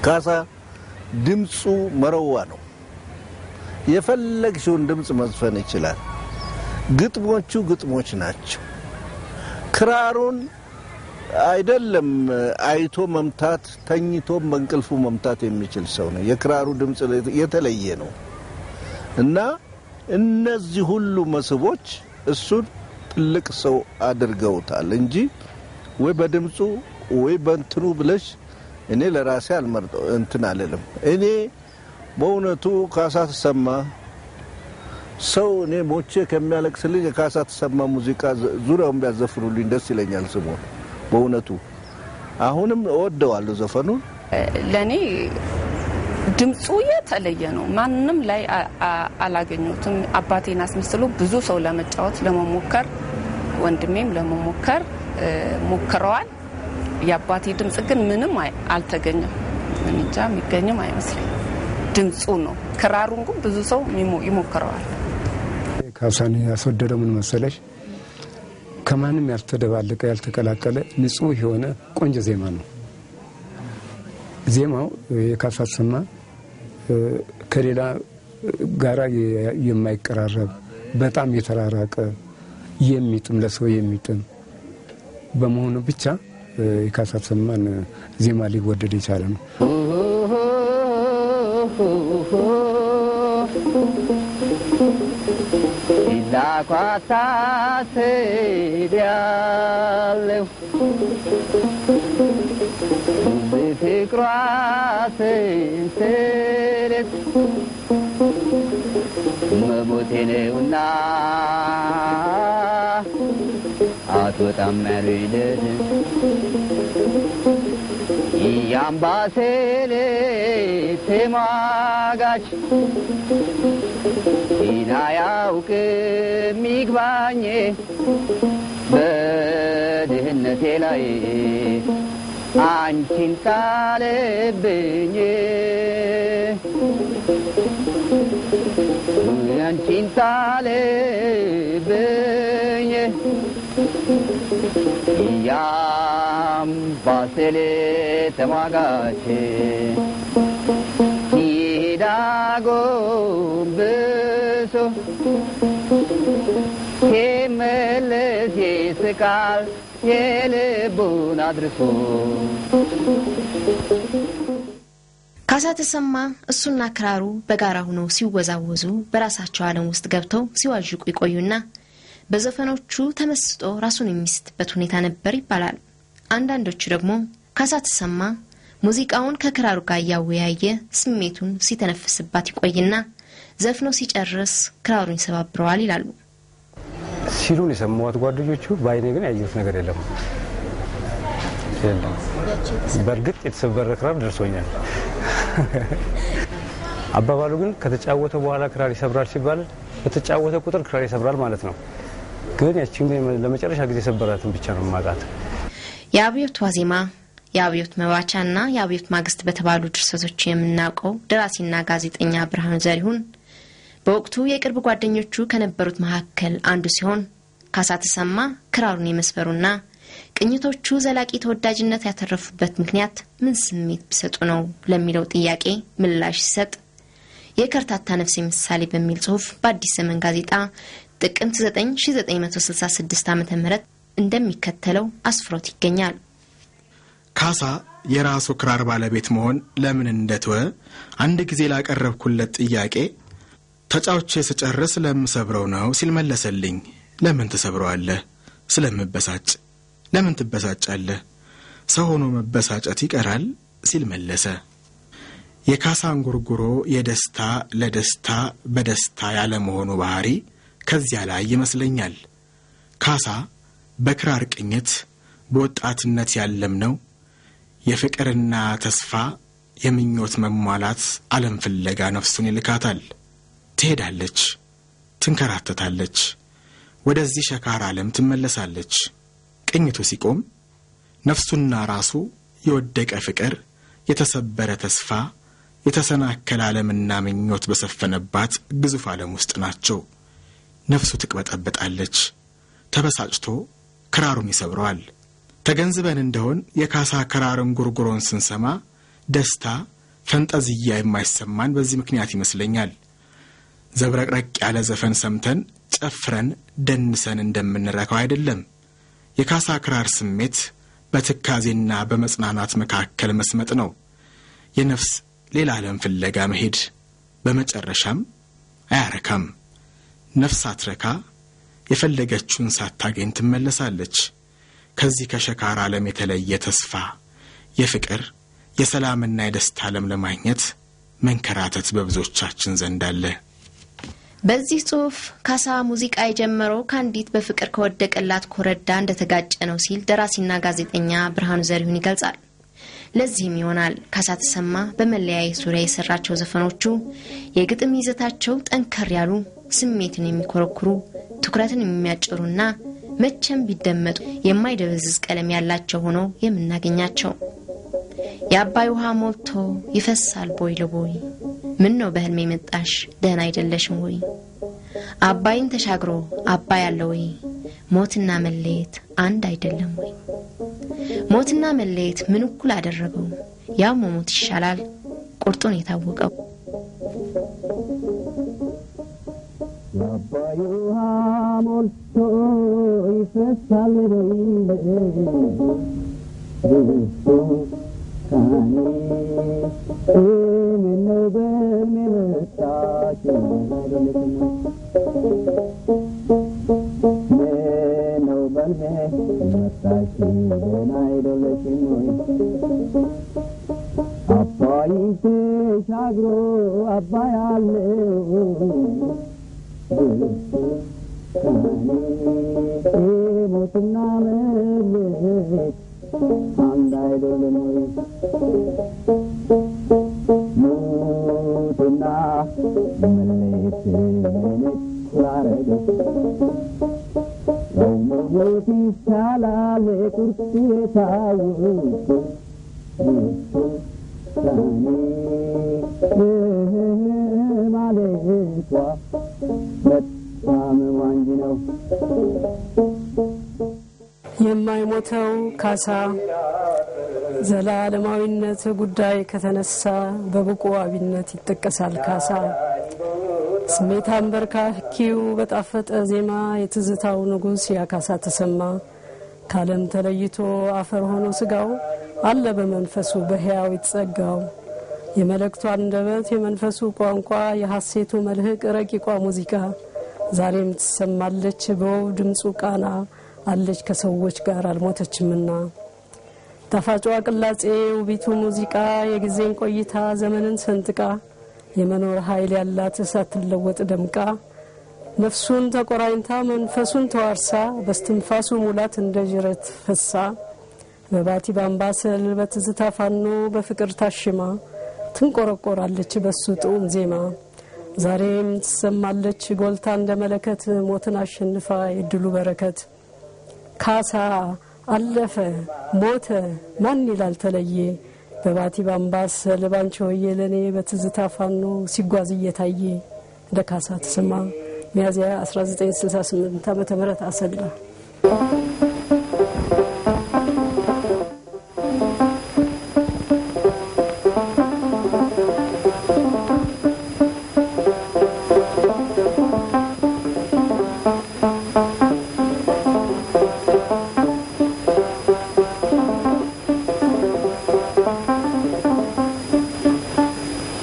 ካሳ ድምጹ መረዋ ነው የፈለግሽውን ድምጽ መዝፈን ይችላል ግጥሞቹ ግጥሞች ናቸው ክራሩን አይደለም አይቶ መምታት ተኝቶ መንቅልፉ መምታት የሚችል ሰው ነው የክራሩ ድምጽ የተለየ ነው እና እነዚህ ሁሉ መስቦች እሱ ትልቅ ሰው አድርገውታል እንጂ ወይ በድምጹ ወይ በእንትኑ ብለሽ እኔ ለራሴ አልመርጠው እንትን አለለም እኔ በእውነቱ ካሳ ተሰማ ሰው እኔ ሞቼ ከሚያለቅስልኝ ካሳ ተሰማ ሙዚቃ ዙሪያውን ቢያዘፍሩልኝ ደስ ይለኛል ስሙ በእውነቱ አሁንም እወደዋለሁ ዘፈኑን ለኔ ድምጹ የተለየ ነው ማንንም ላይ አላገኙትም አባቴን አስመስሎ ብዙ ሰው ለመጫወት ለመሞከር ወንድሜም ለመሞከር ሞክረዋል ያባቴ ድምጽ ግን ምንም አልተገኘም እንጃ የሚገኝም አይመስልም ድምጹ ነው ክራሩን ግን ብዙ ሰው ይሞክረዋል ካሳን ያስወደደው ምን መሰለሽ ከማንም ያልተደባለቀ ያልተቀላቀለ ንጹህ የሆነ ቆንጆ ዜማ ነው ዜማው የካሳ ተሰማ ከሌላ ጋራ የማይቀራረብ በጣም የተራራቀ የሚጥም ለሰው የሚጥም በመሆኑ ብቻ የካሳ ተሰማን ዜማ ሊወደድ ይቻላል ነው ኳታስ ዲያለው በፍቅሯስ ስለት መሞቴነውና አትወጣም ያሉይለት ያምባሰል ተማጋች ይናያውቅ ሚግባኝ በድህነቴ ላይ አንቺን ጣለብኝ አንቺን ጣለብኝ ያምባሰል ተማጋች ይዳጎንብሶ የመለስ ይስቃል የልቡን አድርሶ ካሳ ተሰማ እሱና ክራሩ በጋራ ሆነው ሲወዛወዙ በራሳቸው ዓለም ውስጥ ገብተው ሲዋዥቁ ይቆዩና በዘፈኖቹ ተመስጦ ራሱን የሚስትበት ሁኔታ ነበር ይባላል አንዳንዶቹ ደግሞ ካሳ ተሰማ ሙዚቃውን ከክራሩ ጋር ያወያየ ስሜቱን ሲተነፍስባት ይቆይና ዘፍኖ ሲጨርስ ክራሩን ይሰባብረዋል ይላሉ ሲሉን የሰማዋት ጓደኞቹ ባይኔ ግን ያየሁት ነገር የለም በርግጥ የተሰበረ ክራር ደርሶኛል አባባሉ ግን ከተጫወተ በኋላ ክራር ይሰብራል ሲባል በተጫወተ ቁጥር ክራር ይሰብራል ማለት ነው ግን ያቺን ለመጨረሻ ጊዜ ሰበራትን ብቻ ነው ማቃት የአብዮት ዋዜማ የአብዮት መባቻና የአብዮት ማግስት በተባሉ ድርሰቶች የምናውቀው ደራሲና ጋዜጠኛ ብርሃኑ ዘሪሁን በወቅቱ የቅርብ ጓደኞቹ ከነበሩት መሐከል አንዱ ሲሆን ካሳ ተሰማ ክራሩን የመስበሩና ቅኝቶቹ ዘላቂ ተወዳጅነት ያተረፉበት ምክንያት ምን ስሜት ቢሰጡ ነው ለሚለው ጥያቄ ምላሽ ሲሰጥ የከርታታ ነፍስ ምሳሌ በሚል ጽሑፍ በአዲስ ዘመን ጋዜጣ ጥቅምት 9 1966 ዓ.ም እንደሚከተለው አስፍሮት ይገኛል ካሳ የራሱ ክራር ባለቤት መሆን ለምን እንደተወ አንድ ጊዜ ላቀረብኩለት ጥያቄ ተጫውቼ ስጨርስ ለምሰብረው ነው ሲል መለሰልኝ ለምን ተሰብረዋለህ ስለምበሳጭ ለምን ትበሳጫለህ ሰው ሆኖ መበሳጨት ይቀራል ሲል መለሰ የካሳን ጉርጉሮ የደስታ ለደስታ በደስታ ያለ መሆኑ ባህሪ ከዚያ ላይ ይመስለኛል ካሳ በክራር ቅኝት በወጣትነት ያለምነው የፍቅርና ተስፋ የምኞት መሟላት ዓለም ፍለጋ ነፍሱን ይልካታል ትሄዳለች ትንከራተታለች ወደዚህ ሸካራ ዓለም ትመለሳለች ቅኝቱ ሲቆም ነፍሱና ራሱ የወደቀ ፍቅር የተሰበረ ተስፋ የተሰናከለ ዓለምና ምኞት በሰፈነባት ግዙፍ ዓለም ውስጥ ናቸው ነፍሱ ትቅበጠበጣለች ተበሳጭቶ ክራሩን ይሰብረዋል ተገንዝበን እንደሆን የካሳ ክራርን ጉርጉሮን ስንሰማ ደስታ ፈንጠዝያ የማይሰማን በዚህ ምክንያት ይመስለኛል። ዘብረቅረቅ ያለ ዘፈን ሰምተን ጨፍረን ደንሰን እንደምንረካው አይደለም። የካሳ ክራር ስሜት በትካዜና በመጽናናት መካከል መስመጥ ነው። የነፍስ ሌላ ዓለም ፍለጋ መሄድ በመጨረሻም አያረካም። ነፍስ አትረካ የፈለገችውን ሳታገኝ ትመለሳለች። ከዚህ ከሸካራ ዓለም የተለየ ተስፋ የፍቅር የሰላምና የደስታ ዓለም ለማግኘት መንከራተት በብዙዎቻችን ዘንድ አለ። በዚህ ጽሑፍ ካሳ ሙዚቃ የጀመረው ካንዲት በፍቅር ከወደቀላት ኮረዳ እንደተጋጨ ነው ሲል ደራሲና ጋዜጠኛ ብርሃኑ ዘሪሁን ይገልጻል። ለዚህም ይሆናል ካሳ ተሰማ በመለያየት ዙሪያ የሰራቸው ዘፈኖቹ የግጥም ይዘታቸው ጠንከር ያሉ ስሜትን የሚኮረኩሩ ትኩረትን የሚያጭሩና መቼም ቢደመጡ የማይደበዝዝ ቀለም ያላቸው ሆነው የምናገኛቸው። የአባይ ውሃ ሞልቶ ይፈሳል ቦይ ለቦይ ምን ነው በህልሜ መጣሽ ደህና አይደለሽም ወይ አባይን ተሻግሮ አባይ አለ ወይ ሞትና መለየት አንድ አይደለም ወይ ሞትና መለየት ምን እኩል አደረገው ያው ሞት ይሻላል ቁርጡን የታወቀው አባይ ውሃ ሞልቶ ይፈሳል ምነው በህልሜ መጣሽ ምነው በህልሜ መጣሽ ደህና አይደለሽም ወይ አባይ ተሻግሮ አባይ አለ ሞትና መለየት አንድ አይደለም ወይ ሞትና መለየት ምን ያረገው ሰው መሞት ይሻላል ቁርጡ የታወቀው ማለቷ በጣም ዋንጅ ነው የማይሞተው ካሳ ዘላለማዊነት ጉዳይ ከተነሳ በብቁ አብነት ይተከሳል ካሳ ስሜት አንበርካኪው በጣፈጠ ዜማ የትዝታው ንጉስ ያካሳ ተሰማ ካለም ተለይቶ አፈር ሆኖ ስጋው አለ በመንፈሱ በህያው ይጸጋው የመለክቱ አንደበት የመንፈሱ ቋንቋ የሐሴቱ መልህቅ ረቂቋ ሙዚቃ ዛሬም ተሰማለች በው ድምጹ ቃና አለች ከሰዎች ጋር አልሞተችምና ተፋጫው ቅላጼ ውቢቱ ሙዚቃ የጊዜን ቆይታ ዘመንን ሰንጥቃ የመኖር ኃይል ያላት ሳትለወጥ ደምቃ ነፍሱን ተቆራኝታ መንፈሱን ተዋርሳ በስትንፋሱ ሙላት እንደ ጅረት ፈሳ በባቲ ባምባሰል በትዝታ ፋኖ በፍቅር ታሽማ ትንቆረቆራለች በሱ ጡም ዜማ ዛሬም ተሰማለች ጎልታ እንደ መለከት ሞትን አሸንፋ የድሉ በረከት ካሳ አለፈ ሞተ ማን ይላል ተለየ በባቲ ባምባሰል ባንቺ ሆዬ ለኔ በትዝታ ፋኖ ሲጓዝ እየታየ እንደ ካሳ ተሰማ ሚያዝያ 1968 ዓመተ ምህረት አሰላ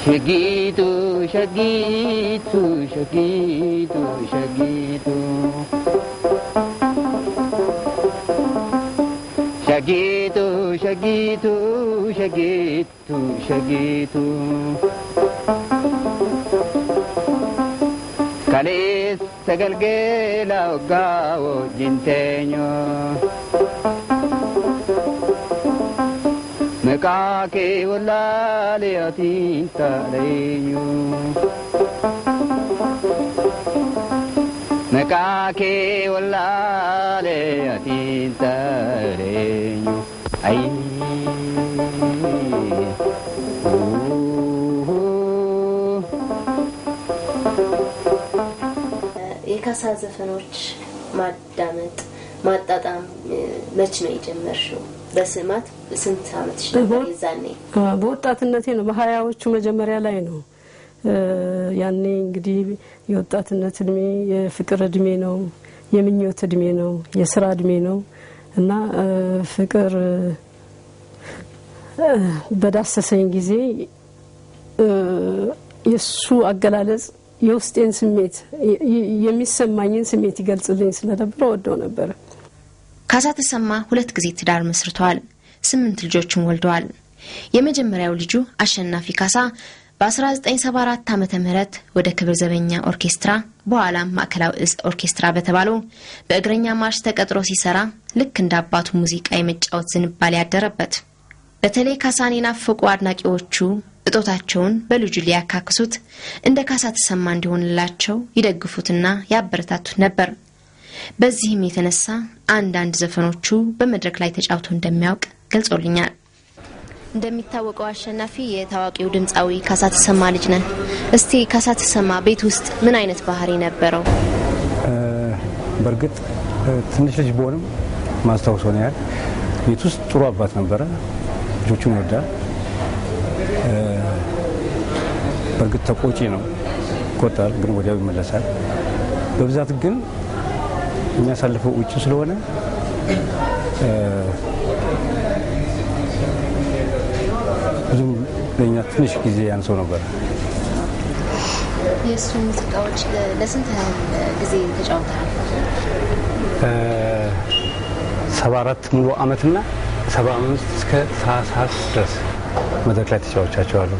Shagitu, shagitu, shagitu, shagitu. Shagitu, shagitu, shagitu, shagitu. Kalis sagalgela ogao jinteño. Mekake wallale atinta leño Mekake wallale atinta leño Ay የካሳ ዘፈኖች ማጣጣም መች ነው የጀመርሽው በስማት ስንት ዓመትሽ ነበር ይዛኔ? በወጣትነቴ ነው በ20ዎቹ መጀመሪያ ላይ ነው። ያኔ እንግዲህ የወጣትነት እድሜ የፍቅር እድሜ ነው፣ የምኞት እድሜ ነው፣ የሥራ እድሜ ነው እና ፍቅር በዳሰሰኝ ጊዜ የሱ አገላለጽ የውስጤን ስሜት የሚሰማኝን ስሜት ይገልጽልኝ ስለነበር ወደው ነበር። ካሳ ተሰማ 2 ጊዜ ትዳር መስርቷል። 8 ልጆችን ወልደዋል። የመጀመሪያው ልጁ አሸናፊ ካሳ በ1974 ዓመተ ምህረት ወደ ክብር ዘበኛ ኦርኬስትራ በኋላም ማዕከላዊ እዝ ኦርኬስትራ በተባለው በእግረኛ ማርሽ ተቀጥሮ ሲሰራ ልክ እንደ አባቱ ሙዚቃ የመጫወት ዝንባሌ ያደረበት። በተለይ ካሳን የናፈቁ አድናቂዎቹ እጦታቸውን በልጁ ሊያካክሱት እንደ ካሳ ተሰማ እንዲሆንላቸው ይደግፉትና ያበረታቱት ነበር። በዚህም የተነሳ አንዳንድ ዘፈኖቹ በመድረክ ላይ ተጫውቶ እንደሚያውቅ ገልጾልኛል። እንደሚታወቀው አሸናፊ የታዋቂው ድምጻዊ ካሳ ተሰማ ልጅ ነህ። እስቲ ካሳ ተሰማ ቤት ውስጥ ምን አይነት ባህሪ ነበረው? በርግጥ ትንሽ ልጅ ቢሆንም ማስታወሰው ነው ያል ቤት ውስጥ ጥሩ አባት ነበረ። ልጆቹን ይወዳል። በርግጥ ተቆጪ ነው፣ ቆጣል፣ ግን ወዲያው ይመለሳል። በብዛት ግን የሚያሳልፈው ውጭ ስለሆነ ብዙም ለኛ ትንሽ ጊዜ ያንሰው ነበር። የሱ ሙዚቃዎች ለስንት ጊዜ ተጫውተሃል? 74 ሙሉ አመትና 75 እስከ ታህሳስ ድረስ መድረክ ላይ ተጫውቻቸዋለሁ።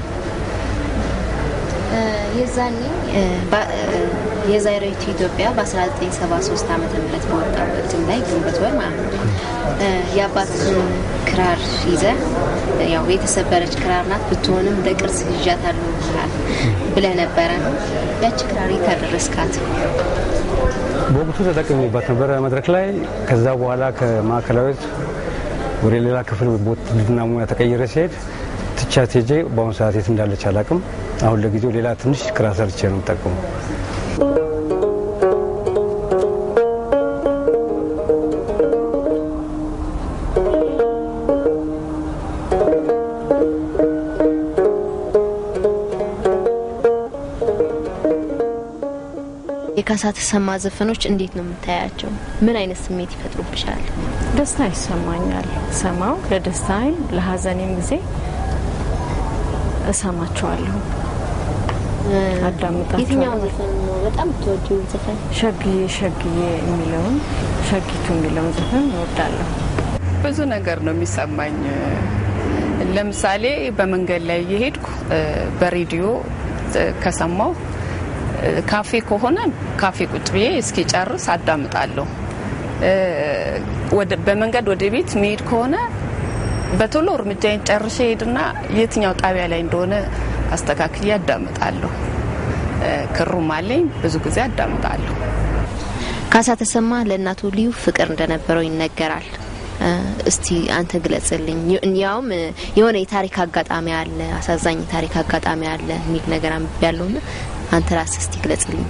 የዛኔ የዛሬቱ ኢትዮጵያ በ1973 ዓመተ ምህረት በወጣው እትም ላይ ግንቦት ወር ማለት ነው የአባትን ክራር ይዘ ያው የተሰበረች ክራር ናት ብትሆንም ለቅርስ ይዣታለሁ ብለህ ነበር። ያቺ ክራር ታደረስካት? በወቅቱ ተጠቅሜባት ነበር መድረክ ላይ። ከዛ በኋላ ከማዕከላዊት ወደ ሌላ ክፍል ቦታና ሙያ ተቀይረ ሲሄድ ትቻት ሄጄ በአሁኑ ሰዓት የት እንዳለች አላውቅም። አሁን ለጊዜው ሌላ ትንሽ ክራር ሰርቼ ነው የምጠቀመው። የካሳ ተሰማ ዘፈኖች እንዴት ነው የምታያቸው? ምን አይነት ስሜት ይፈጥሩብሻል? ደስታ ይሰማኛል። ሰማው ለደስታዬም ለሐዘኔም ጊዜ እሰማቸዋለሁ፣ አዳምጣቸዋለሁ። የትኛው ዘፈን ነው በጣም ተወጂው ዘፈን? ሸግዬ የሚለውን ሸጊቱ የሚለውን ዘፈን እወዳለሁ። ብዙ ነገር ነው የሚሰማኝ። ለምሳሌ በመንገድ ላይ እየሄድኩ በሬዲዮ ከሰማው ካፌ ከሆነ ካፌ ቁጭ ብዬ እስኪ ጨርስ አዳምጣለሁ። በመንገድ ወደ ቤት መሄድ ከሆነ በቶሎ እርምጃዬን ጨርሼ ሄድና የትኛው ጣቢያ ላይ እንደሆነ አስተካክዬ አዳምጣለሁ። ክሩም አለኝ ብዙ ጊዜ አዳምጣለሁ። ካሳ ተሰማ ለእናቱ ልዩ ፍቅር እንደነበረው ይነገራል። እስቲ አንተ ግለጽልኝ። ያውም የሆነ የታሪክ አጋጣሚ አለ፣ አሳዛኝ ታሪክ አጋጣሚ አለ የሚል ነገር አንብቤያለሁና አንተ ራስህ እስቲ ግለጽልኝ።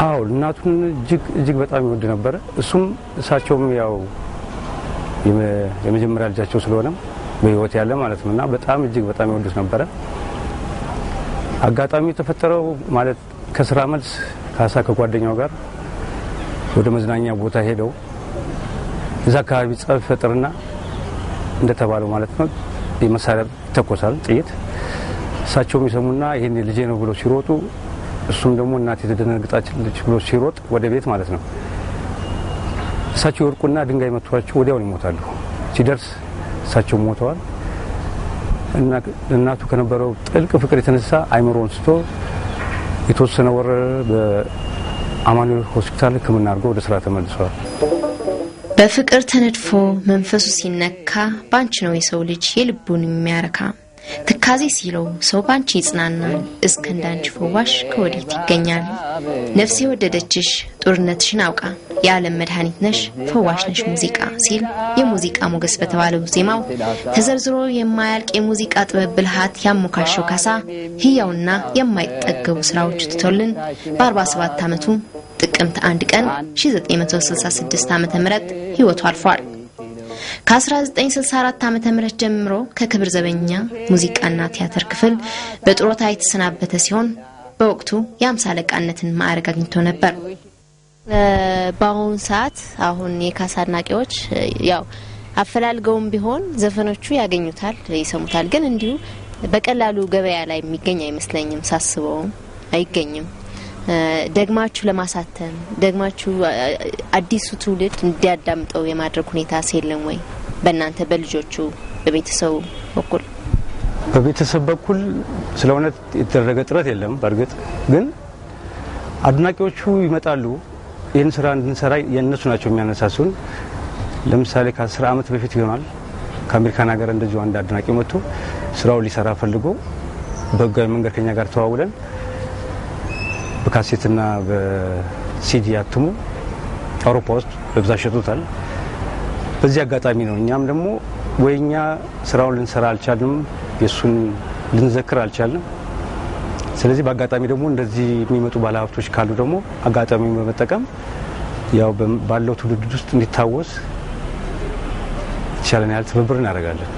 አዎ እናቱን እጅግ በጣም ይወድ ነበር። እሳቸውም ያው የመጀመሪያ ልጃቸው ስለሆነ በህይወት ያለ ማለት ነውና በጣም እጅግ በጣም ይወዱት ነበር። አጋጣሚ ተፈጠረው ማለት ከስራ መልስ ካሳ ከጓደኛው ጋር ወደ መዝናኛ ቦታ ሄደው እዛ አካባቢ ጸብ ፈጠርና እንደተባለው ማለት ነው የመሳሪያ ተኮሳል ጥይት። እሳቸውም ይሰሙና ይሄን ልጄ ነው ብሎ ሲሮጡ እሱም ደግሞ እናት የተደነገጣች ብሎ ሲሮጥ ወደ ቤት ማለት ነው እሳቸው ወርቁና ድንጋይ መቷቸው ወዲያው ይሞታሉ። ሲደርስ እሳቸው ሞተዋል። እና እናቱ ከነበረው ጥልቅ ፍቅር የተነሳ አይምሮን ስቶ የተወሰነ ወር በአማኑኤል ሆስፒታል ሕክምና አድርጎ ወደ ስራ ተመልሷል። በፍቅር ተነድፎ መንፈሱ ሲነካ ባንቺ ነው የሰው ልጅ የልቡን የሚያረካ ትካዜ ሲለው ሰው ባንቺ ይጽናናል እስከ እንዳንቺ ፈዋሽ ከወዴት ይገኛል። ነፍሴ ወደደችሽ ጦርነትሽን አውቃ የዓለም መድኃኒት ነሽ ፈዋሽ ነሽ ሙዚቃ ሲል የሙዚቃ ሞገስ በተባለው ዜማው ተዘርዝሮ የማያልቅ የሙዚቃ ጥበብ ብልሃት ያሞካሸው ካሳ ህያውና የማይጠገቡ ስራዎች ትቶልን በ47 ዓመቱ ጥቅምት 1 ቀን 1966 ዓመተ ምህረት ህይወቱ አልፏል። ከ1964 ዓመተ ምህረት ጀምሮ ከክብር ዘበኛ ሙዚቃና ቲያትር ክፍል በጥሮታ የተሰናበተ ሲሆን በወቅቱ የ50 አለቃነትን ማዕረግ አግኝቶ ነበር። በአሁን ሰዓት አሁን የካሳ አድናቂዎች ያው አፈላልገውም ቢሆን ዘፈኖቹ ያገኙታል ይሰሙታል ግን እንዲሁ በቀላሉ ገበያ ላይ የሚገኝ አይመስለኝም ሳስበው አይገኝም ደግማችሁ ለማሳተም ደግማችሁ አዲሱ ትውልድ እንዲያዳምጠው የማድረግ ሁኔታ ሲልም ወይ በእናንተ በልጆቹ በቤተሰቡ በኩል ስለሆነ የተደረገ ጥረት የለም በርግጥ ግን አድናቂዎቹ ይመጣሉ ይህን ስራ እንድንሰራ የነሱ ናቸው የሚያነሳሱን ለምሳሌ ከ10 አመት በፊት ይሆናል ከአሜሪካን ሀገር እንደዚሁ አንድ አድናቂ መጥቶ ስራው ሊሰራ ፈልጎ በጋይ መንገድ ከኛ ጋር ተዋውለን በካሴትና በሲዲ ያትሙ አውሮፓ ውስጥ በብዛት ሸጡታል በዚህ አጋጣሚ ነው እኛም ደግሞ ወይኛ ስራውን ልንሰራ አልቻልንም የሱን ልንዘክር አልቻልንም ስለዚህ በአጋጣሚ ደግሞ እንደዚህ የሚመጡ ባለሀብቶች ካሉ ደግሞ አጋጣሚውን በመጠቀም ያው ባለው ትውልድ ውስጥ እንዲታወስ ይቻላል ያለ ትብብር እናደርጋለን